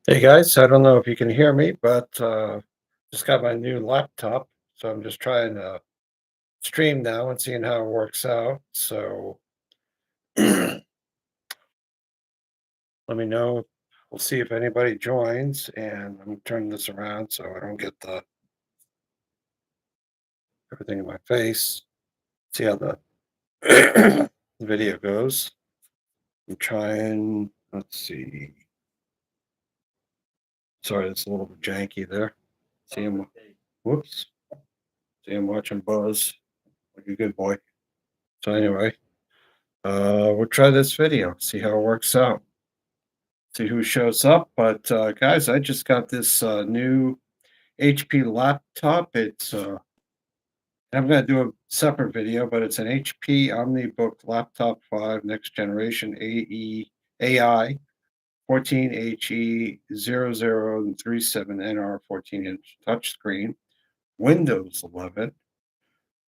Hey guys, I don't know if you can hear me, but just got my new laptop, so I'm just trying to stream now and seeing how it works out. So let me know. We'll see if anybody joins, and I'm turning this around so I don't get the everything in my face. See how the video goes. I'm trying. Let's see. Sorry, it's a little bit janky there. See him. Whoops. See him watching Buzz like a good boy. So anyway. We'll try this video, see how it works out, see who shows up. But guys, I just got this new HP laptop. I'm going to do a separate video, but it's an HP OmniBook Laptop 5 Next Generation AI 14HE0037NR 14-inch touchscreen, Windows 11,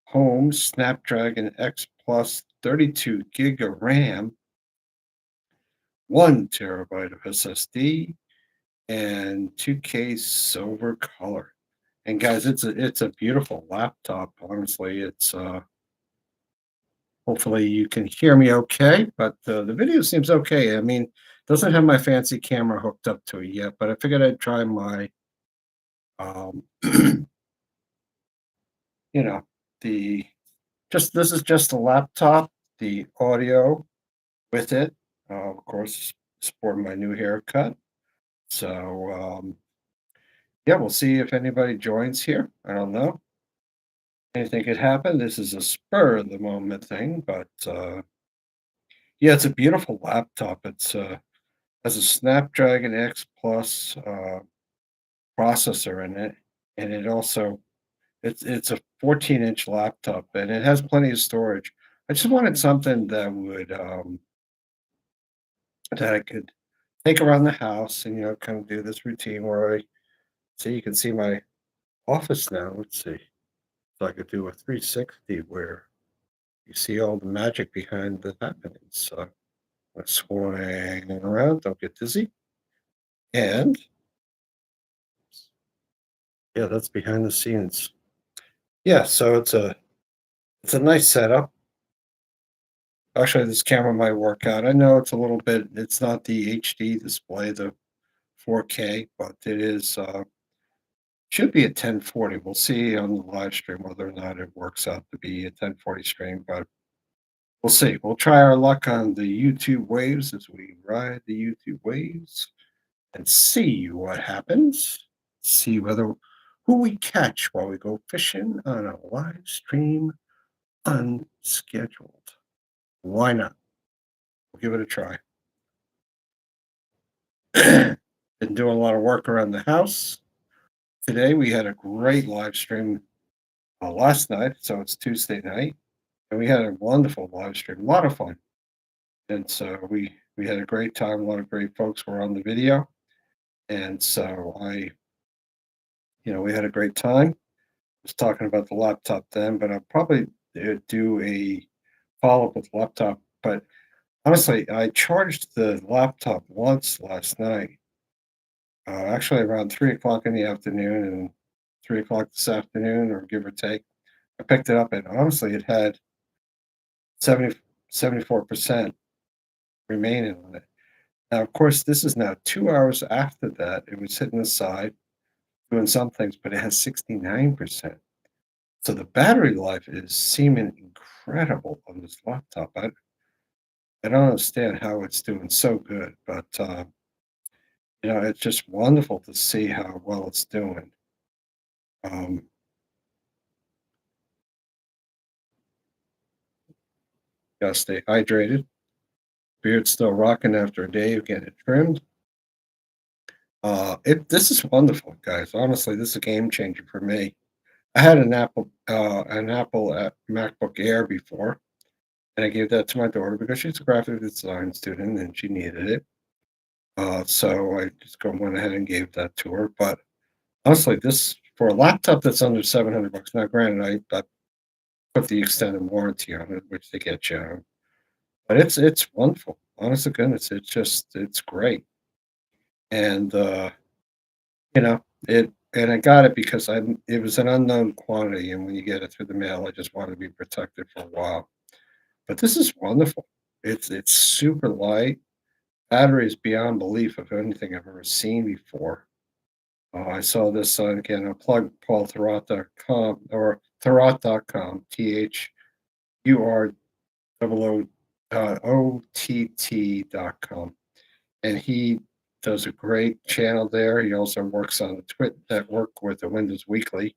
home Snapdragon X Plus 32 gig of RAM, 1 terabyte of SSD, and 2K silver color. And guys, it's a beautiful laptop. Honestly, it's hopefully you can hear me okay, but the video seems okay. I mean, doesn't have my fancy camera hooked up to it yet, but I figured I'd try my um you know, the just this is just a laptop, the audio with it. Of course, sporting my new haircut. So yeah, we'll see if anybody joins here. I don't know. Anything could happen. This is a spur of the moment thing, but yeah, it's a beautiful laptop. It's has a Snapdragon X Plus processor in it, and it's a 14-inch laptop, and it has plenty of storage. I just wanted something that would that I could take around the house and kind of do this routine where I see you can see my office now. Let's see. So I could do a 360 where you see all the magic behind the happenings. So let's swing around, don't get dizzy. And yeah, that's behind the scenes. Yeah, so it's a nice setup. Actually, this camera might work out. I know it's a little bit, it's not the HD display, the 4K, but it is should be a 1040. We'll see on the live stream whether or not it works out to be a 1040 stream, but we'll see. We'll try our luck on the YouTube waves as we ride the YouTube waves and see what happens. See whether who we catch while we go fishing on a live stream unscheduled. Why not? We'll give it a try. Been doing a lot of work around the house. Today we had a great live stream last night, so it's Tuesday night, and we had a wonderful live stream, a lot of fun. And so we had a great time. A lot of great folks were on the video, and so we had a great time. Was talking about the laptop then, but I'll probably do a follow up with laptop. But honestly, I charged the laptop once last night, actually around 3 o'clock in the afternoon and 3 o'clock this afternoon, or give or take. I picked it up, and honestly, it had 74% remaining on it. Now, of course, this is now 2 hours after that. It was sitting aside doing some things, but it has 69%. So the battery life is seeming incredible on this laptop. I don't understand how it's doing so good, but it's just wonderful to see how well it's doing. Um, Gotta stay hydrated. Beard's still rocking after a day of getting it trimmed. This is wonderful, guys. Honestly, this is a game changer for me. I had an Apple MacBook Air before, and I gave that to my daughter because she's a graphic design student and she needed it. So I just went ahead and gave that to her. But honestly, this for a laptop that's under $700. Now, granted, I put the extended warranty on it, which they get you, but it's wonderful. Honest to goodness, it's great. and you know, I got it because it was an unknown quantity, and when you get it through the mail, I just wanted to be protected for a while. But this is wonderful. It's super light. Battery is beyond belief of anything I've ever seen before. I saw this again. I'll plug paulthurrott.com or thurrott.com, THUROOOTT.com. And he does a great channel there. He also works on the Twit network with the Windows Weekly.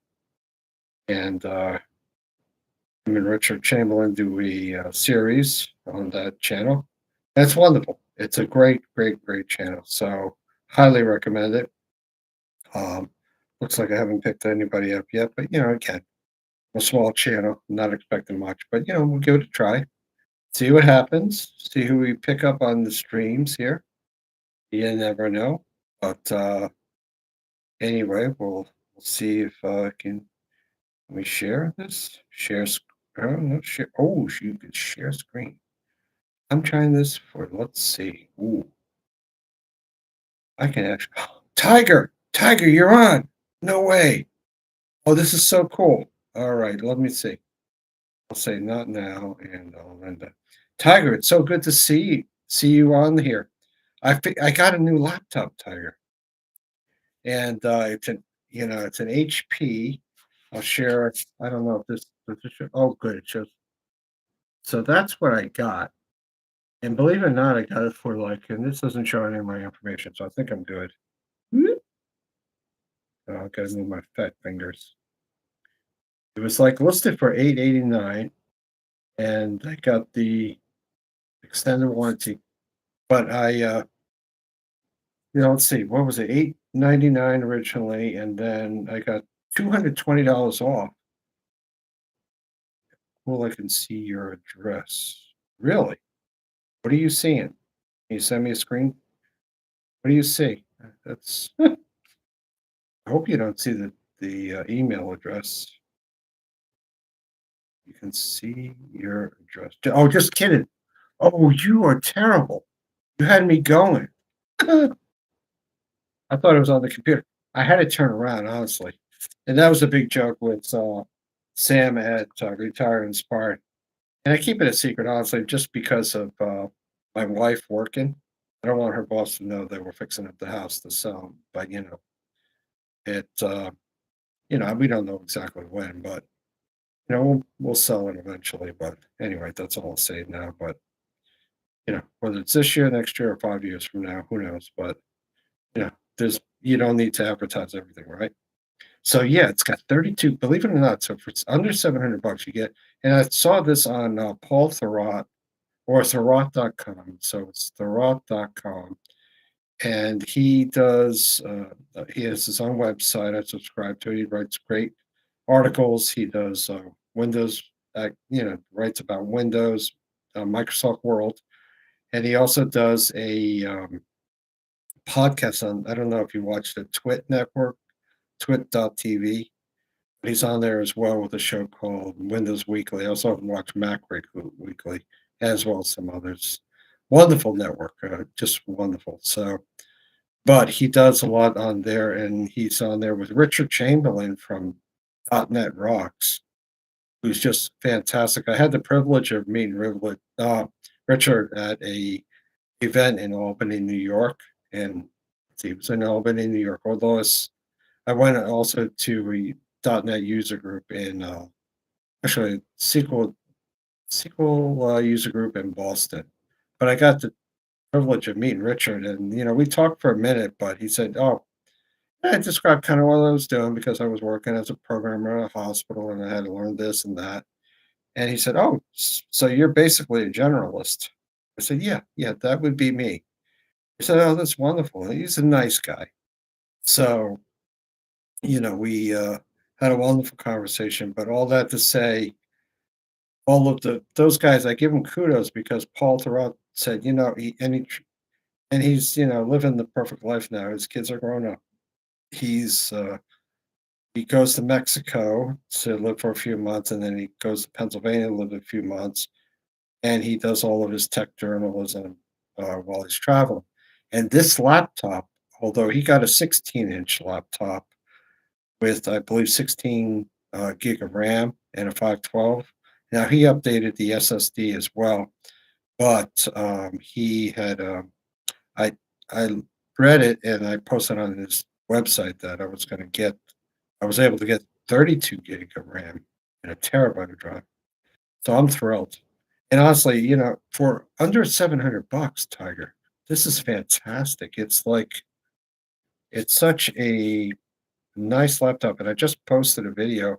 And him and Richard Chamberlain do a series on that channel. And it's wonderful. It's a great, great, great channel. So highly recommend it. Um, looks like I haven't picked anybody up yet, but again, a small channel, not expecting much, but we'll give it a try. See what happens. See who we pick up on the streams here. You never know. But anyway, we'll see if I can. Let me share this. Share. Oh no, share. Oh, you can share screen. I'm trying this for. Let's see. Ooh, I can actually. Tiger, Tiger, you're on. No way. Oh, this is so cool. All right, let me see. I'll say not now, and I'll end it. Tiger, it's so good to see you on here. I got a new laptop, Tiger, and it's an HP. I'll share. I don't know if this oh, good. It shows. So that's what I got, and believe it or not, I got it for like, and this doesn't show any of my information, so I think I'm good. Whoop. Oh, I gotta move my fat fingers. It was like listed for 889, and I got the extended warranty. But let's see, what was it? 899 originally, and then I got $220 off. Well, I can see your address. Really? What are you seeing? Can you send me a screen? What do you see? That's. I hope you don't see the email address. You can see your address. Oh, just kidding. Oh, you are terrible. You had me going. I thought it was on the computer. I had to turn around, honestly. And that was a big joke with Sam at Retire Inspired. And I keep it a secret, honestly, just because of my wife working. I don't want her boss to know that we're fixing up the house to sell. But it we don't know exactly when, but we'll sell it eventually. But anyway, that's all I'll say now. But whether it's this year, next year, or 5 years from now, who knows? But there's you don't need to advertise everything, right? So yeah, it's got 32. Believe it or not, so for it's under $700, you get. And I saw this on Paul Thurrott or Thurrott.com. So it's Thurrott.com, and he has his own website. I subscribe to. He writes great articles. He does Windows. Writes about Windows, Microsoft World, and he also does a podcast on. I don't know if you watch the Twit network, Twit.tv. He's on there as well with a show called Windows Weekly. I also watch Weekly, as well as some others. Wonderful network, just wonderful. So, but he does a lot on there, and he's on there with Richard Chamberlain from .NET Rocks, who's just fantastic. I had the privilege of meeting Richard at a event in Albany, New York, and he was in Albany, New York. Although I went also to a .NET user group in actually SQL user group in Boston. But I got the privilege of meeting Richard, and we talked for a minute. But he said, "Oh, I described kind of what I was doing because I was working as a programmer in a hospital, and I had to learn this and that." And he said, "Oh, so you're basically a generalist." I said, "Yeah, yeah, that would be me." He said, "Oh, that's wonderful." He's a nice guy. So we had a wonderful conversation. But all that to say, all of those guys, I give them kudos because Paul Thurrott said, and he's living the perfect life now. His kids are grown up. He goes to Mexico to live for a few months, and then he goes to Pennsylvania to live a few months, and he does all of his tech journalism while he's traveling. And this laptop, although he got a 16-inch laptop with, I believe, 16 gig of RAM and a 512. Now he updated the SSD as well, but he had I I read it and I posted on his website that I was able to get 32 gig of RAM and a terabyte of drive. So I'm thrilled. And honestly, for under 700 bucks, Tiger, this is fantastic. It's such a nice laptop, and I just posted a video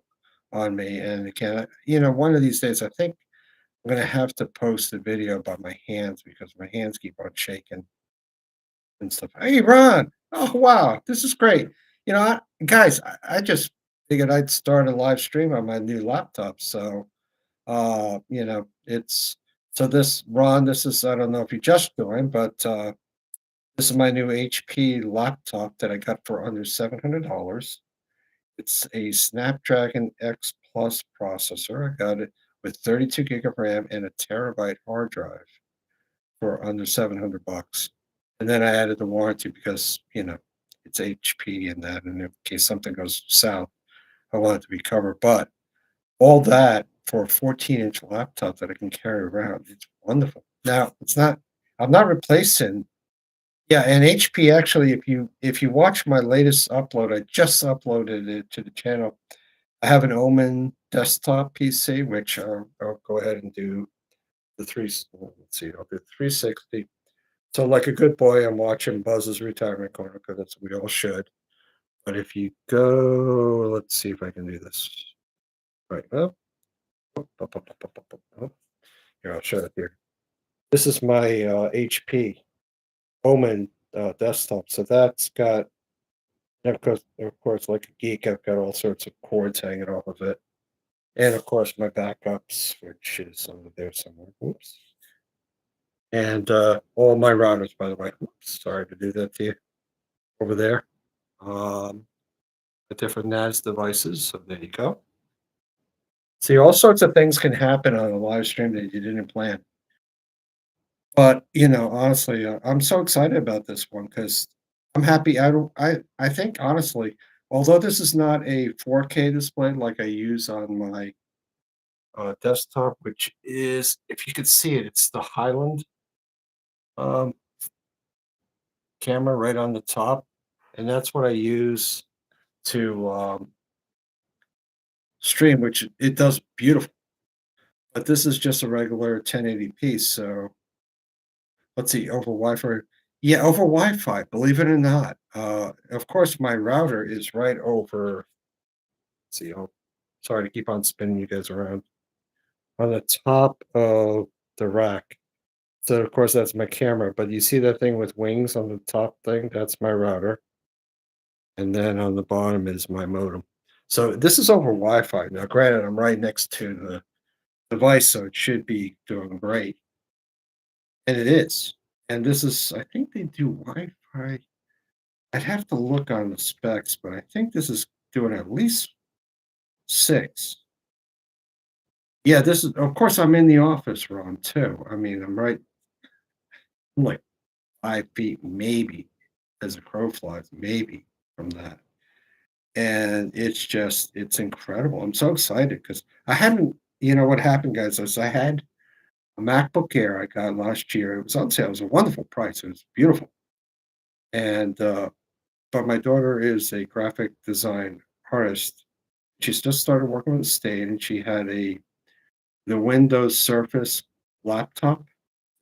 on me. And again, one of these days, I think I'm gonna have to post a video about my hands because my hands keep on shaking and stuff. Hey, Ron! Oh wow, this is great. Guys, I just figured I'd start a live stream on my new laptop. So, it's so this Ron, this is I don't know if you just joined, but this is my new HP laptop that I got for under $700. It's a Snapdragon X Plus processor. I got it with 32 gig of RAM and a terabyte hard drive for under 700 bucks. And then I added the warranty because, it's HP and that, and in case something goes south, I want it to be covered. But all that for a 14-inch laptop that I can carry around, it's wonderful. Now, I'm not replacing. Yeah, and HP actually, if you watch my latest upload, I just uploaded it to the channel. I have an Omen desktop PC, which I'll go ahead and do let's see, I'll do 360. So like a good boy, I'm watching Buzz's retirement corner because that's what we all should. But if you go, let's see if I can do this. Right. Oh, here, I'll show it here. This is my HP Omen desktop. So that's got, and of course, like a geek, I've got all sorts of cords hanging off of it. And of course, my backups, which is over there somewhere. Oops. And all my routers, by the way. Oops, sorry to do that to you over there. Um, the different NAS devices. So there you go. See, all sorts of things can happen on a live stream that you didn't plan. But honestly, I'm so excited about this one because I'm happy. I think honestly, although this is not a 4K display like I use on my desktop, which is, if you could see it, it's the Highland um, camera right on the top, and that's what I use to stream, which it does beautiful. But this is just a regular 1080p. So let's see, over Wi-Fi. Yeah, over Wi-Fi. Believe it or not. Of course, my router is right over. Let's see, sorry to keep on spinning you guys around on the top of the rack. So of course that's my camera, but you see that thing with wings on the top thing? That's my router. And then on the bottom is my modem. So this is over Wi-Fi. Now, granted, I'm right next to the device, so it should be doing great. And it is. And this is, I think they do Wi-Fi. I'd have to look on the specs, but I think this is doing at least 6. Yeah, this is, of course, I'm in the office, Ron, too. I mean, I'm like 5 feet, maybe, as a crow flies, maybe from that. And it's incredible. I'm so excited because I hadn't, what happened, guys, is I had a MacBook Air I got last year. It was on sale. It was a wonderful price. It was beautiful. And, but my daughter is a graphic design artist. She's just started working with the state and she had the Windows Surface laptop.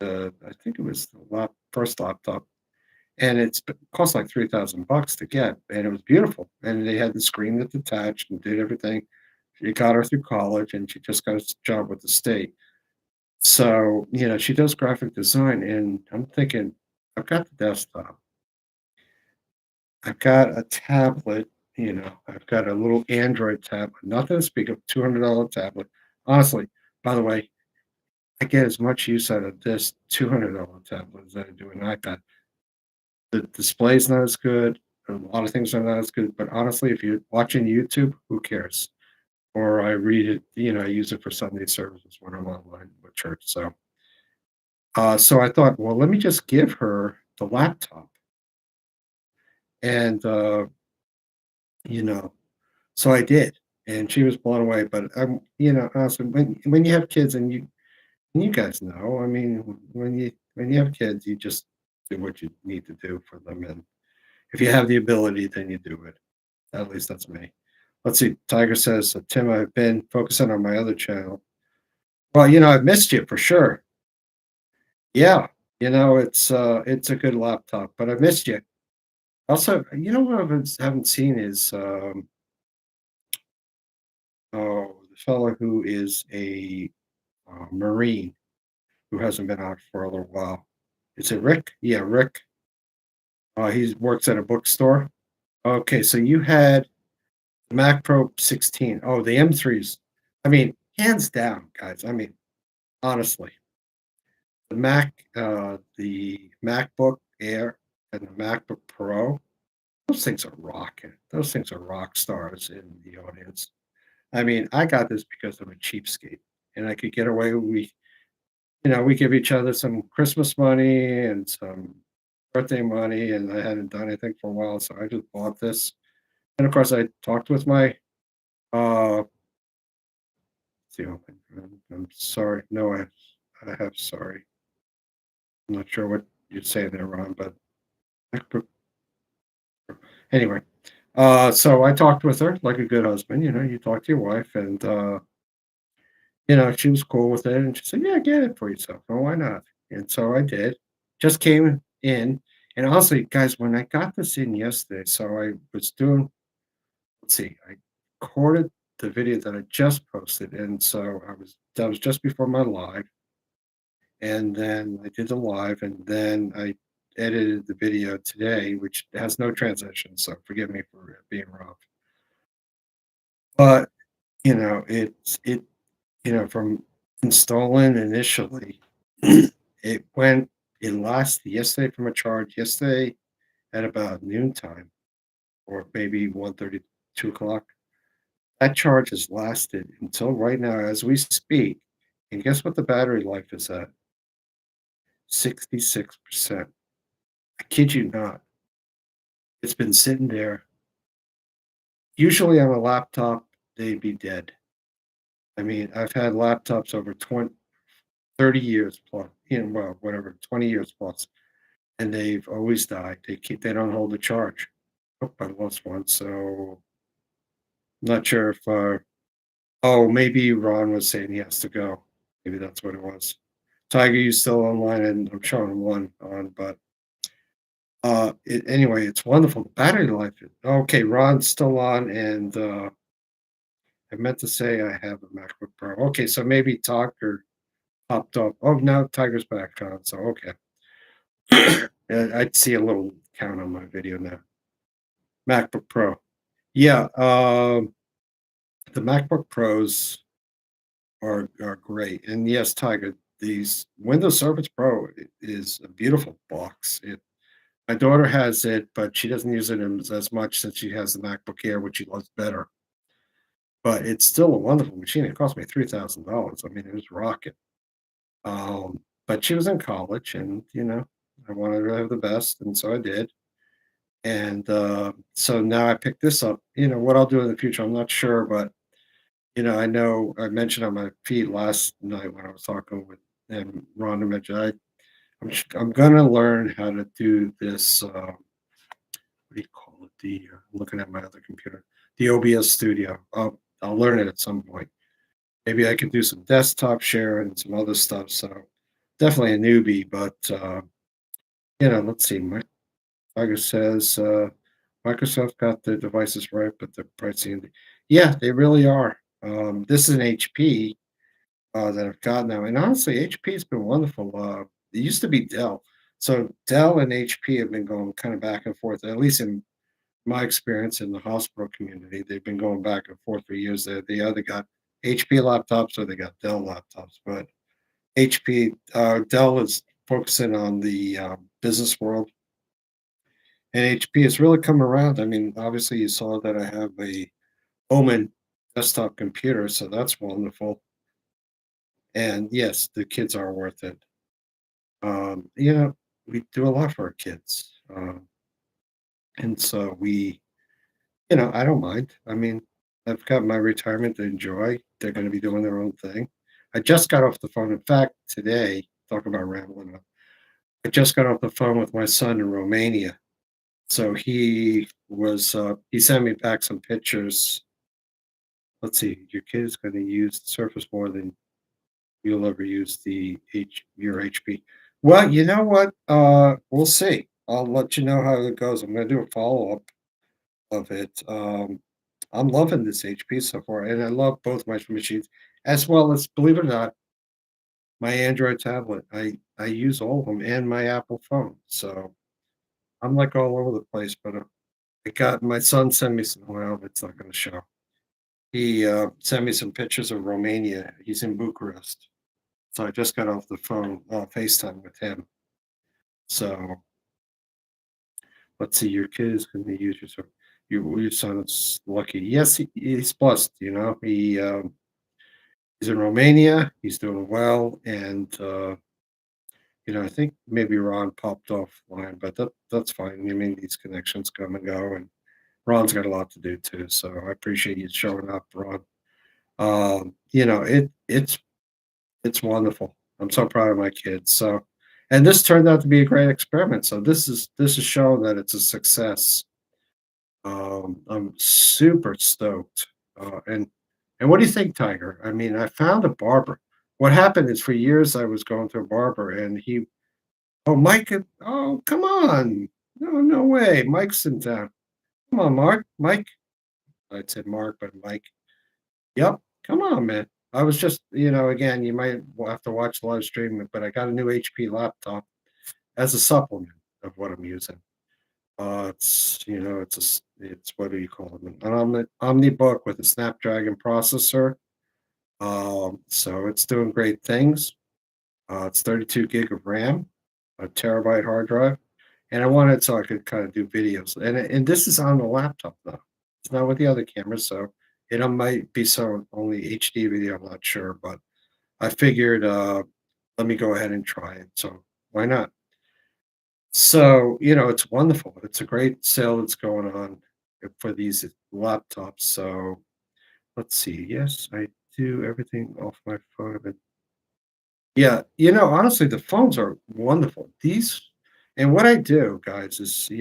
I think it was the first laptop, and cost like 3,000 bucks to get, and it was beautiful. And they had the screen that's attached and did everything. It got her through college, and she just got a job with the state. So she does graphic design, and I'm thinking, I've got the desktop, I've got a tablet, I've got a little Android tablet, nothing to speak of, $200 tablet. Honestly, by the way, I get as much use out of this $200 tablet as I do an iPad. The display's not as good. A lot of things are not as good. But honestly, if you're watching YouTube, who cares? Or I read it, I use it for Sunday services when I'm online with church. So I thought, well, let me just give her the laptop. And, you know, so I did, and she was blown away, but, honestly, when you have kids and you guys know, I mean, when you have kids, you just do what you need to do for them, and if you have the ability, then you do it. At least that's me. Let's see, Tiger says, "Tim, I've been focusing on my other channel." Well, I've missed you for sure. Yeah, it's a good laptop, but I missed you. Also, what I haven't seen is, the fellow who is a, Marine who hasn't been out for a little while. Is it Rick? Yeah, Rick. He works at a bookstore. Okay, so you had the Mac Pro 16. Oh, the M3s. I mean, hands down, guys. I mean, honestly, the MacBook Air and the MacBook Pro, those things are rocking. Those things are rock stars in the audience. I mean, I got this because I'm a cheapskate, and I could get away. We give each other some Christmas money and some birthday money, and I hadn't done anything for a while, so I just bought this. And of course, I talked with my uh, I'm sorry. No, I have sorry. I'm not sure what you're saying there, Ron, but anyway. So I talked with her like a good husband. You talk to your wife, and she was cool with it, and she said, "Yeah, get it for yourself. Oh, why not?" And so I did. Just came in, and honestly, guys, when I got this in yesterday, so I was doing. Let's see, I recorded the video that I just posted, and so that was just before my live, and then I did the live, and then I edited the video today, which has no transition. So forgive me for being rough, but from installing initially, it went it lasted yesterday from a charge yesterday at about noontime or maybe 1:30, 2 o'clock. That charge has lasted until right now as we speak. And guess what the battery life is at? 66%. I kid you not. It's been sitting there. Usually on a laptop, they'd be dead. I mean, I've had laptops over 20, 30 years plus, well, whatever, 20 years plus, and they've always died. They don't hold a charge. Oh, I lost one, so not sure if oh, maybe Ron was saying he has to go. Maybe that's what it was. Tiger, you still online? And I'm showing one on, but anyway, it's wonderful. The battery life. Okay, Ron's still on, and I meant to say I have a MacBook Pro. Okay, so maybe Tiger popped up. Oh, now Tiger's back on. So okay, I'd see a little count on my video now. MacBook Pro. Yeah, the MacBook Pros are great, and yes, Tiger, these Windows Surface Pro is a beautiful box. My daughter has it, but she doesn't use it as much since she has the MacBook Air, which she loves better. But it's still a wonderful machine. It cost me $3,000. I mean, it was rocket. But she was in college, and I wanted her to have the best, and so I did. And so now I picked this up. What I'll do in the future, I'm not sure, but I know I mentioned on my feed last night when I was talking with and Rhonda mentioned I'm gonna learn how to do this. What do you call it? I'm looking at my other computer, the OBS Studio. I'll learn it at some point. Maybe I could do some desktop share and some other stuff. So definitely a newbie, but let's see. My Tiger says Microsoft got the devices right, but the pricing. Yeah, they really are. This is an HP that I've got now, and honestly, HP has been wonderful. It used to be Dell, so Dell and HP have been going kind of back and forth. At least in my experience in the hospital community, they've been going back and forth for years. They either got HP laptops or they got Dell laptops. But Dell is focusing on the business world, and HP has really come around. I mean, obviously, you saw that I have a Omen desktop computer, so that's wonderful. And yes, the kids are worth it. We do a lot for our kids. And so I don't mind. I mean, I've got my retirement to enjoy. They're going to be doing their own thing. I just got off the phone. In fact, today, talk about rambling. I just got off the phone with my son in Romania. So he sent me back some pictures. Let's see, your kid is going to use the Surface more than you'll ever use your HP. Well, you know what? We'll see. I'll let you know how it goes. I'm going to do a follow up of it. I'm loving this HP so far, and I love both my machines, as well as, believe it or not, my Android tablet. I use all of them and my Apple phone. So I'm like all over the place. But I got my son sent me some. Well, it's not going to show. He sent me some pictures of Romania. He's in Bucharest. So I just got off the phone, FaceTime with him. So let's see, your kid is going to use your son is lucky. Yes, he's blessed. He's in Romania. He's doing well, and I think maybe Ron popped offline, but that's fine. I mean, these connections come and go, and Ron's got a lot to do too. So I appreciate you showing up, Ron. It's wonderful. I'm so proud of my kids. So, and this turned out to be a great experiment. So this is showing that it's a success. I'm super stoked. And what do you think, Tiger? I mean, I found a barber. What happened is for years I was going to a barber, and oh, Mike, oh, come on. No, no way. Mike's in town. Come on, Mark. Mike. I said Mark, but Mike. Yep. Come on, man. I was just, again, you might have to watch the live stream, but I got a new HP laptop as a supplement of what I'm using. It's what do you call it? An OmniBook with a Snapdragon processor. So it's doing great things. It's 32 gig of RAM, a terabyte hard drive, and I wanted so I could kind of do videos. And this is on the laptop though. It's not with the other cameras, so it might be so only HD video. I'm not sure, but I figured let me go ahead and try it. So why not? So, it's wonderful. It's a great sale that's going on for these laptops. So let's see. Yes, I do everything off my phone. But yeah, honestly, the phones are wonderful. And what I do, guys, is,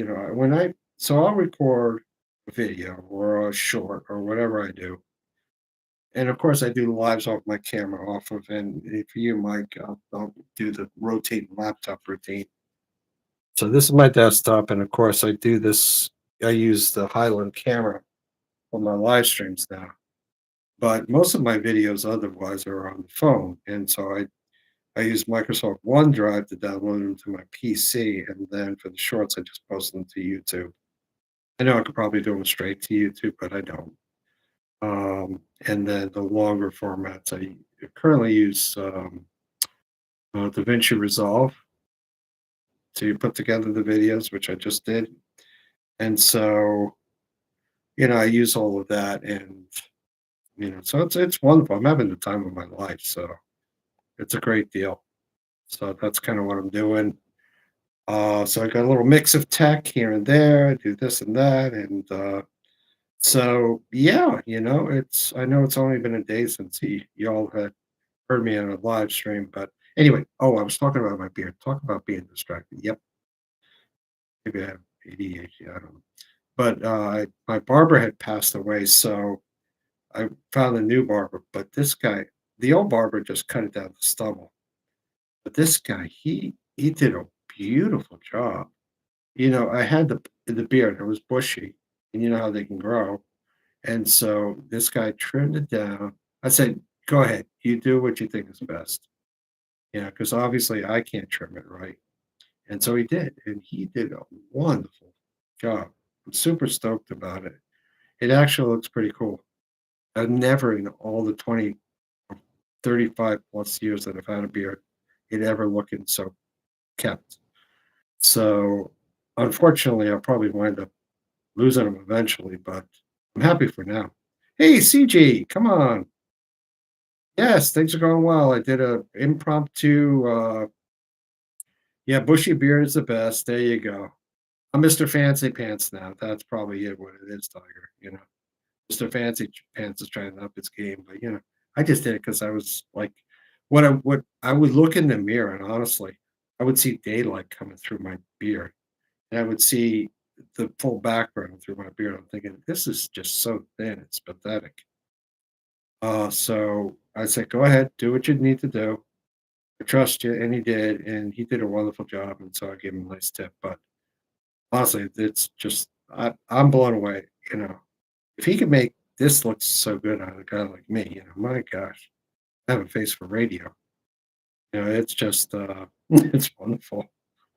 so I'll record a video or a short or whatever I do. And of course, I do lives off my camera off of, and for you, Mike, I'll do the rotating laptop routine. So this is my desktop, and of course, I use the Highland camera on my live streams now. But most of my videos otherwise are on the phone, and so I use Microsoft OneDrive to download them to my PC, and then for the shorts, I just post them to YouTube. I know I could probably do them straight to YouTube, but I don't. And then the longer formats, I currently use DaVinci Resolve to put together the videos, which I just did. And so, I use all of that, and so it's wonderful. I'm having the time of my life, so it's a great deal. So that's kind of what I'm doing. So I got a little mix of tech here and there. I do this and that, and so yeah, I know it's only been a day since y'all had heard me on a live stream, but anyway. Oh, I was talking about my beard. Talk about being distracted. Yep, maybe I have ADHD. I don't know, but my barber had passed away, so I found a new barber. But this guy, the old barber, just cut it down to stubble. But this guy, he did a beautiful job. I had the beard, it was bushy, and you know how they can grow. And so this guy trimmed it down. I said, "Go ahead, you do what you think is best." Because obviously I can't trim it right. And so he did, and he did a wonderful job. I'm super stoked about it. It actually looks pretty cool. I've never in all the 20, 35 plus years that I've had a beard, it ever looking so kept. So unfortunately, I'll probably wind up losing them eventually, but I'm happy for now. Hey, CG, come on. Yes, things are going well. I did a impromptu, yeah, bushy beard is the best. There you go. I'm Mr. Fancy Pants now. That's probably it, what it is, Tiger, you know? Mr. Fancy Pants is trying to up his game, but, I just did it because I was like what I would look in the mirror, and honestly, I would see daylight coming through my beard, and I would see the full background through my beard. I'm thinking, "This is just so thin, it's pathetic." So I said, "Go ahead, do what you need to do. I trust you," and he did a wonderful job, and so I gave him a nice tip, but honestly, it's just I'm blown away, you know? If he could make this look so good on a guy like me, my gosh, I have a face for radio. It's just, it's wonderful.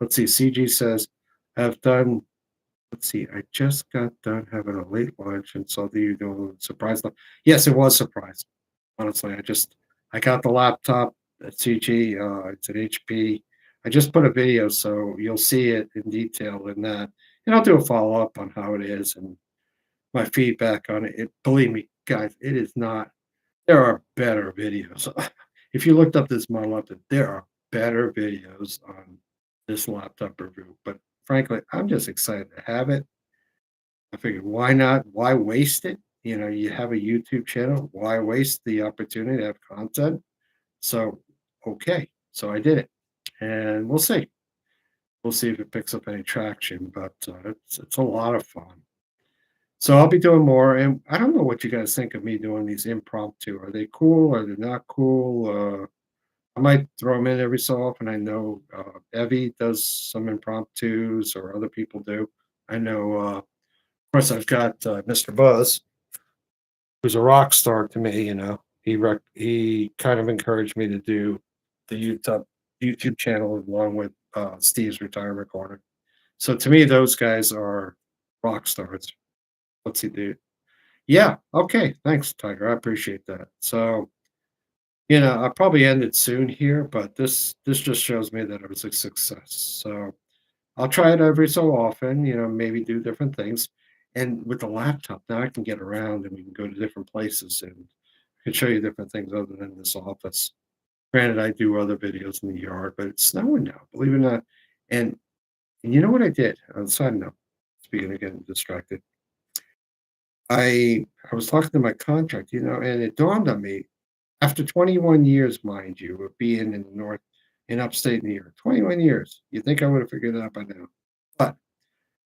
Let's see, CG says, "I've done" let's see, "I just got done having a late lunch and saw that you're doing a surprise" Yes, it was surprise. Honestly, I got the laptop at CG, it's an HP. I just put a video, so you'll see it in detail in that, and I'll do a follow-up on how it is and my feedback on it. Believe me, guys, it is not there are better videos. If you looked up this model up, there are better videos on this laptop review, but frankly, I'm just excited to have it. I figured why not? Why waste it? You have a YouTube channel, why waste the opportunity to have content? So, okay, so I did it, and we'll see. We'll see if it picks up any traction, but, it's a lot of fun. So I'll be doing more, and I don't know what you guys think of me doing these impromptu. Are they cool? Are they not cool? I might throw them in every so often. I know Evie does some impromptus, or other people do. I know, of course, I've got Mr. Buzz, who's a rock star to me. He kind of encouraged me to do the YouTube channel along with Steve's retirement corner. So to me, those guys are rock stars. What's he do? Yeah, okay, thanks, Tiger, I appreciate that. So, I'll probably end it soon here, but this just shows me that it was a success. So, I'll try it every so often, maybe do different things. And with the laptop, now I can get around and we can go to different places and I can show you different things other than this office. Granted, I do other videos in the yard, but it's snowing now, believe it or not. And you know what I did? On a side note, speaking of getting distracted, I was talking to my contract, and it dawned on me after 21 years, mind you, of being in the North, in upstate New York, 21 years. You think I would have figured it out by now? But I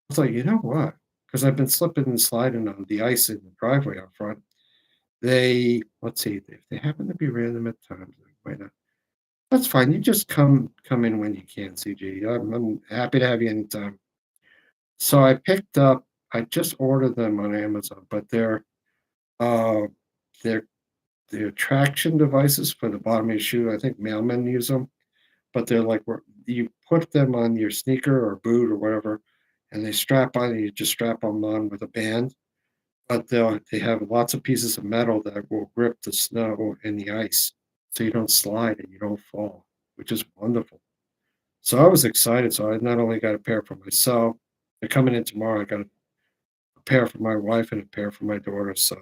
was like, you know what? Because I've been slipping and sliding on the ice in the driveway out front. Let's see, if they happen to be random at times, like, why not? That's fine. You just come in when you can, CG. I'm happy to have you anytime. So I picked up. I just ordered them on Amazon, but uh, they're the traction devices for the bottom of your shoe. I think mailmen use them, but they're like where you put them on your sneaker or boot or whatever, and they strap on. And you just strap them on with a band, but they have lots of pieces of metal that will grip the snow and the ice, so you don't slide and you don't fall, which is wonderful. So I was excited. So I not only got a pair for myself, they're coming in tomorrow. I got a pair for my wife and a pair for my daughter. So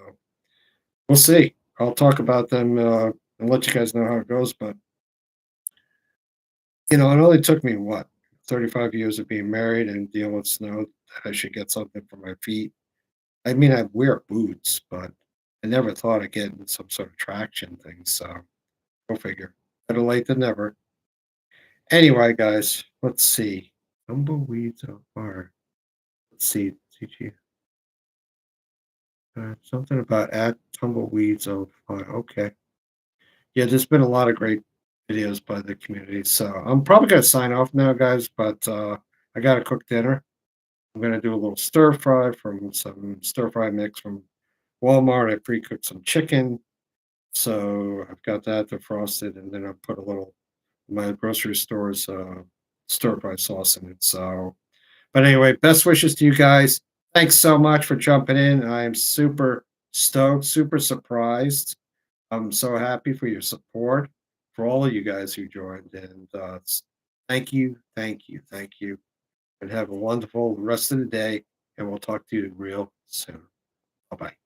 we'll see. I'll talk about them and let you guys know how it goes. But it only took me what 35 years of being married and dealing with snow that I should get something for my feet. I mean, I wear boots, but I never thought of getting some sort of traction thing. So go figure. Better late than never. Anyway, guys, let's see. Tumbleweeds of fire. Let's see. CG. Something about at tumbleweeds of fire. Okay. Yeah, there's been a lot of great videos by the community. So I'm probably gonna sign off now, guys, but I gotta cook dinner. I'm gonna do a little stir fry from some stir fry mix from Walmart. I pre-cooked some chicken, so I've got that defrosted, and then I put a little my grocery store's stir fry sauce in it. So, but anyway, best wishes to you guys. Thanks so much for jumping in. I am super stoked, super surprised. I'm so happy for your support, for all of you guys who joined, and thank you, thank you, thank you, and have a wonderful rest of the day. And we'll talk to you real soon. Bye bye.